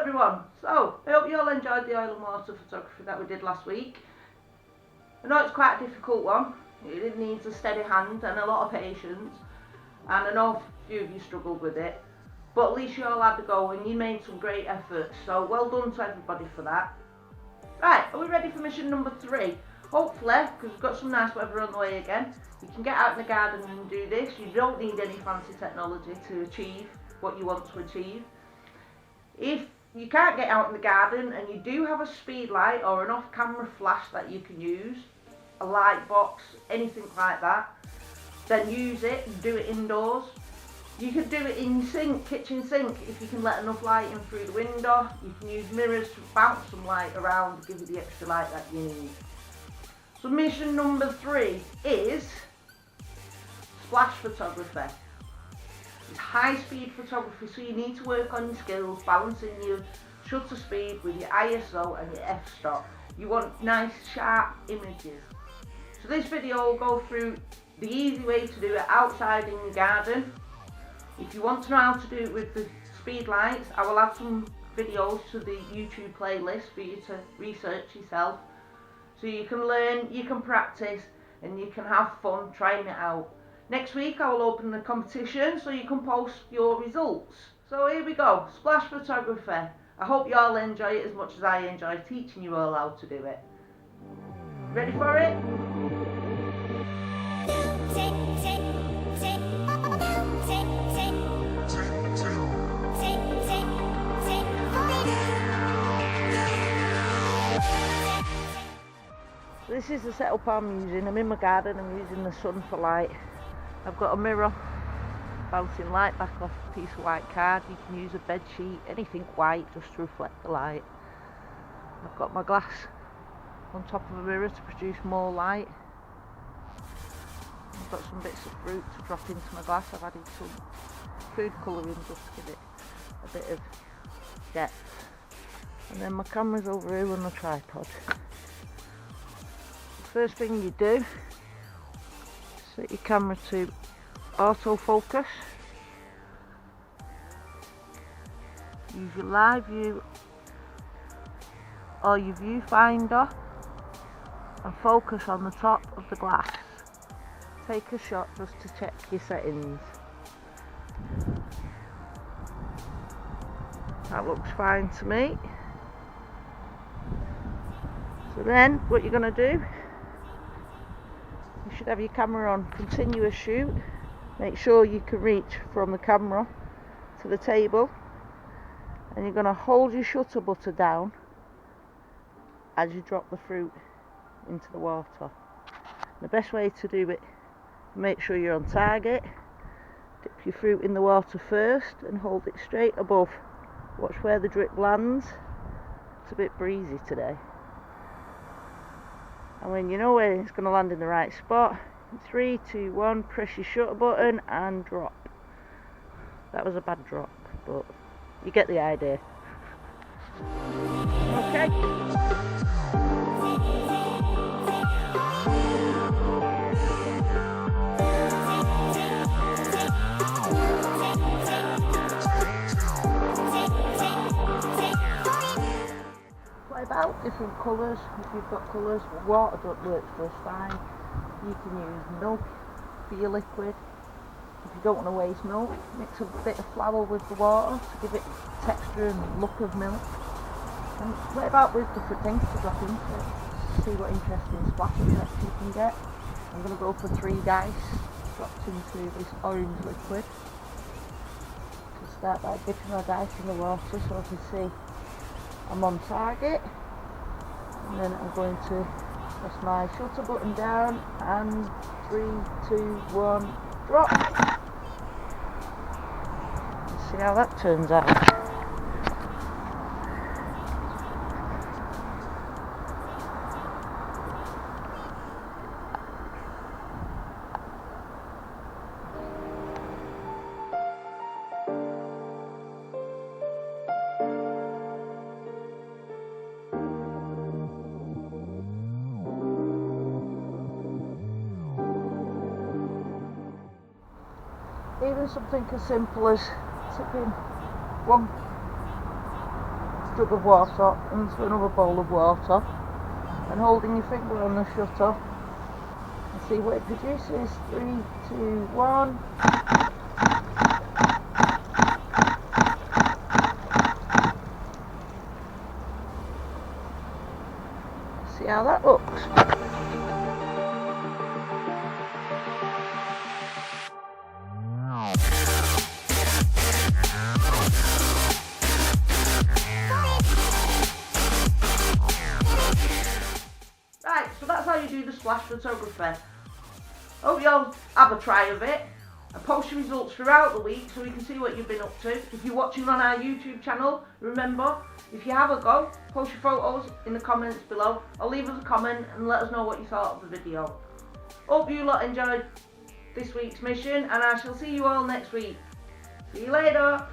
everyone. So, I hope you all enjoyed the oil and water photography that we did last week. I know it's quite a difficult one. It needs a steady hand and a lot of patience. And I know a few of you struggled with it. But at least you all had a go and you made some great efforts. So, well done to everybody for that. Right, are we ready for mission number 3? Hopefully, because we've got some nice weather on the way again, you can get out in the garden and do this. You don't need any fancy technology to achieve what you want to achieve. If you can't get out in the garden and you do have a speed light or an off-camera flash that you can use, a light box, anything like that, then use it and do it indoors. You could do it in your kitchen sink if you can let enough light in through the window. You can use mirrors to bounce some light around to give you the extra light that you need. So mission number 3 is splash photography. It's high-speed photography, so you need to work on your skills, balancing your shutter speed with your ISO and your f-stop. You want nice, sharp images. So this video will go through the easy way to do it outside in your garden. If you want to know how to do it with the speed lights, I will add some videos to the YouTube playlist for you to research yourself. So you can learn, you can practice, and you can have fun trying it out. Next week I will open the competition so you can post your results. So here we go, splash photography. I hope you all enjoy it as much as I enjoy teaching you all how to do it. Ready for it? This is the setup I'm using. I'm in my garden, I'm using the sun for light. I've got a mirror, bouncing light back off a piece of white card. You can use a bed sheet, anything white just to reflect the light. I've got my glass on top of a mirror to produce more light. I've got some bits of fruit to drop into my glass. I've added some food colouring just to give it a bit of depth. And then my camera's over here on the tripod. First thing you do, set your camera to autofocus. Use your live view or your viewfinder and focus on the top of the glass. Take a shot just to check your settings. That looks fine to me. So then what you're going to do, you should have your camera on continuous shoot. Make sure you can reach from the camera to the table, and you're going to hold your shutter button down as you drop the fruit into the water. The best way to do it, make sure you're on target. Dip your fruit in the water first and hold it straight above. Watch where the drip lands. It's a bit breezy today. And when you know where it's going to land in the right spot, 3, 2, 1, press your shutter button and drop. That was a bad drop, but you get the idea. Okay. About different colours. If you've got colours, water works just fine. You can use milk for your liquid. If you don't want to waste milk, mix a bit of flour with the water to give it texture and look of milk. And play about with different things to drop into it. See what interesting splash effects you can get. I'm going to go for 3 dice dropped into this orange liquid. To start by dipping my dice in the water so I can see I'm on target, and then I'm going to press my shutter button down and 3, 2, 1, drop. Let's see how that turns out. Even something as simple as tipping 1 jug of water into another bowl of water and holding your finger on the shutter and see what it produces. 3, 2, 1. See how that looks. Right, so that's how you do the splash photography. Hope you all have a try of it. I post your results throughout the week so we can see what you've been up to. If you're watching on our YouTube channel, remember, if you have a go, post your photos in the comments below or leave us a comment and let us know what you thought of the video. Hope you lot enjoyed this week's mission and I shall see you all next week. See you later.